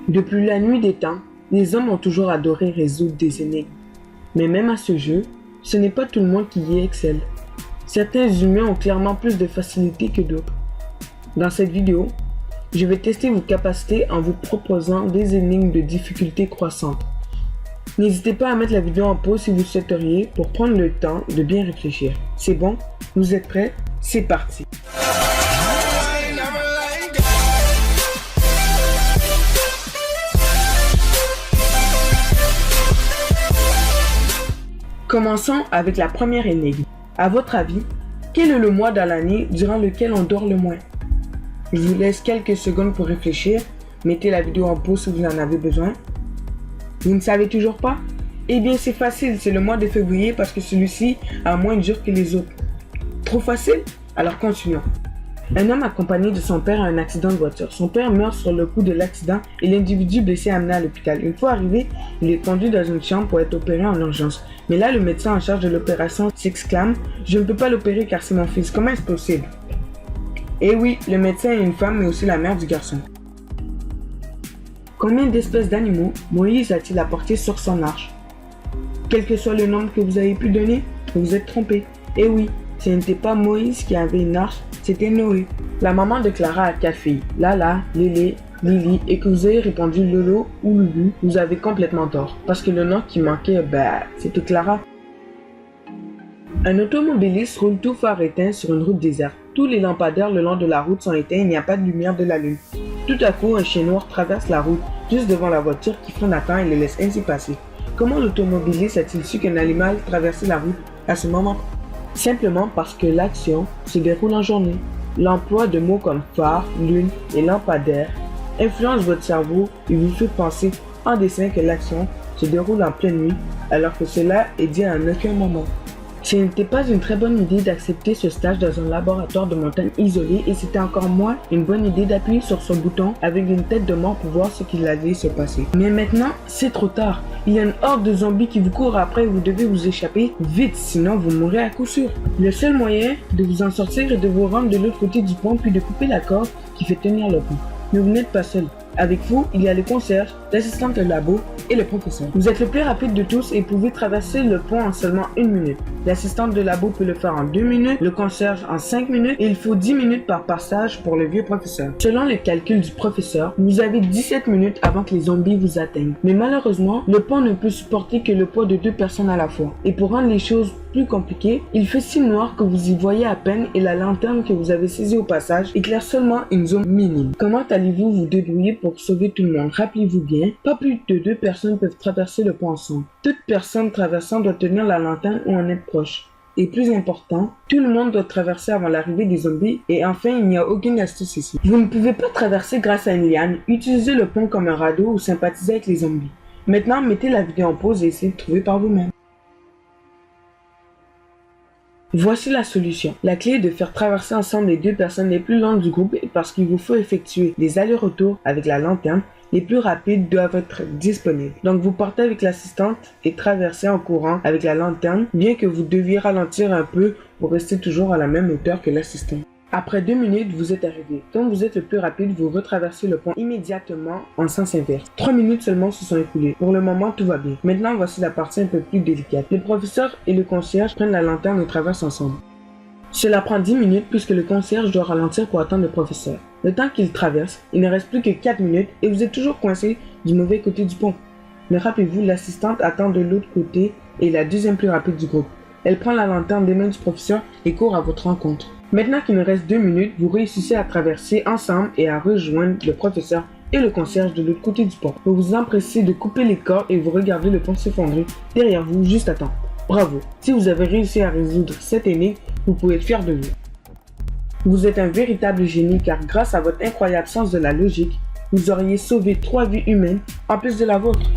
Depuis la nuit des temps, les hommes ont toujours adoré résoudre des énigmes. Mais même à ce jeu, ce n'est pas tout le monde qui y excelle. Certains humains ont clairement plus de facilité que d'autres. Dans cette vidéo, je vais tester vos capacités en vous proposant des énigmes de difficulté croissante. N'hésitez pas à mettre la vidéo en pause si vous souhaiteriez pour prendre le temps de bien réfléchir. C'est bon? Vous êtes prêts? C'est parti! Commençons avec la première énigme. À votre avis, quel est le mois dans l'année durant lequel on dort le moins? Je vous laisse quelques secondes pour réfléchir. Mettez la vidéo en pause si vous en avez besoin. Vous ne savez toujours pas? Eh bien c'est facile, c'est le mois de février parce que celui-ci a moins de jours que les autres. Trop facile? Alors continuons. Un homme accompagné de son père a un accident de voiture. Son père meurt sur le coup de l'accident et l'individu blessé est amené à l'hôpital. Une fois arrivé, il est conduit dans une chambre pour être opéré en urgence. Mais là, le médecin en charge de l'opération s'exclame « Je ne peux pas l'opérer car c'est mon fils. Comment est-ce possible ?» Eh oui, le médecin est une femme mais aussi la mère du garçon. Combien d'espèces d'animaux Moïse a-t-il apporté sur son arche? Quel que soit le nombre que vous avez pu donner, vous vous êtes trompé. Eh oui, ce n'était pas Moïse qui avait une arche, c'était Noé. La maman de Clara a 4 filles, Lala, Lélé, Lily, et que vous ayez répondu Lolo ou Lulu, vous avez complètement tort. Parce que le nom qui manquait, c'était Clara. Un automobiliste roule tout phare éteint sur une route déserte. Tous les lampadaires le long de la route sont éteints et il n'y a pas de lumière de la lune. Tout à coup, un chien noir traverse la route juste devant la voiture qui freine à temps et les laisse ainsi passer. Comment l'automobiliste a-t-il su qu'un animal traversait la route à ce moment? Simplement parce que l'action se déroule en journée. L'emploi de mots comme phare, lune et lampadaire influence votre cerveau et vous fait penser en dessin que l'action se déroule en pleine nuit alors que cela est dit à aucun moment. Ce n'était pas une très bonne idée d'accepter ce stage dans un laboratoire de montagne isolé et c'était encore moins une bonne idée d'appuyer sur ce bouton avec une tête de mort pour voir ce qu'il allait se passer. Mais maintenant, c'est trop tard. Il y a une horde de zombies qui vous courent après et vous devez vous échapper vite, sinon vous mourrez à coup sûr. Le seul moyen de vous en sortir est de vous rendre de l'autre côté du pont puis de couper la corde qui fait tenir le pont. Mais vous n'êtes pas seul. Avec vous, il y a le concierge, l'assistante de labo et le professeur. Vous êtes le plus rapide de tous et pouvez traverser le pont en seulement 1 minute. L'assistante de labo peut le faire en 2 minutes, le concierge en 5 minutes et il faut 10 minutes par passage pour le vieux professeur. Selon les calculs du professeur, vous avez 17 minutes avant que les zombies vous atteignent. Mais malheureusement, le pont ne peut supporter que le poids de 2 personnes à la fois. Et pour rendre les choses plus compliquées, il fait si noir que vous y voyez à peine et la lanterne que vous avez saisie au passage éclaire seulement une zone minime. Comment allez-vous vous débrouiller pour sauver tout le monde? Rappelez-vous bien, pas plus de 2 personnes peuvent traverser le pont ensemble. Toute personne traversant doit tenir la lanterne ou en être proche. Et plus important, tout le monde doit traverser avant l'arrivée des zombies et enfin il n'y a aucune astuce ici. Vous ne pouvez pas traverser grâce à une liane, utilisez le pont comme un radeau ou sympathisez avec les zombies. Maintenant mettez la vidéo en pause et essayez de trouver par vous-même. Voici la solution. La clé est de faire traverser ensemble les 2 personnes les plus lentes du groupe parce qu'il vous faut effectuer des allers-retours avec la lanterne. Les plus rapides doivent être disponibles. Donc vous partez avec l'assistante et traversez en courant avec la lanterne, bien que vous deviez ralentir un peu pour rester toujours à la même hauteur que l'assistant. Après 2 minutes, vous êtes arrivé. Comme vous êtes le plus rapide, vous retraversez le pont immédiatement en sens inverse. 3 minutes seulement se sont écoulées. Pour le moment, tout va bien. Maintenant, voici la partie un peu plus délicate. Le professeur et le concierge prennent la lanterne et traversent ensemble. Cela prend 10 minutes puisque le concierge doit ralentir pour attendre le professeur. Le temps qu'il traverse, il ne reste plus que 4 minutes et vous êtes toujours coincé du mauvais côté du pont. Mais rappelez-vous, l'assistante attend de l'autre côté et est la deuxième plus rapide du groupe. Elle prend la lanterne des mains du professeur et court à votre rencontre. Maintenant qu'il nous reste 2 minutes, vous réussissez à traverser ensemble et à rejoindre le professeur et le concierge de l'autre côté du pont. Vous vous empressez de couper les cordes et vous regardez le pont s'effondrer derrière vous juste à temps. Bravo! Si vous avez réussi à résoudre cette énigme, vous pouvez être fier de vous. Vous êtes un véritable génie car grâce à votre incroyable sens de la logique, vous auriez sauvé 3 vies humaines en plus de la vôtre.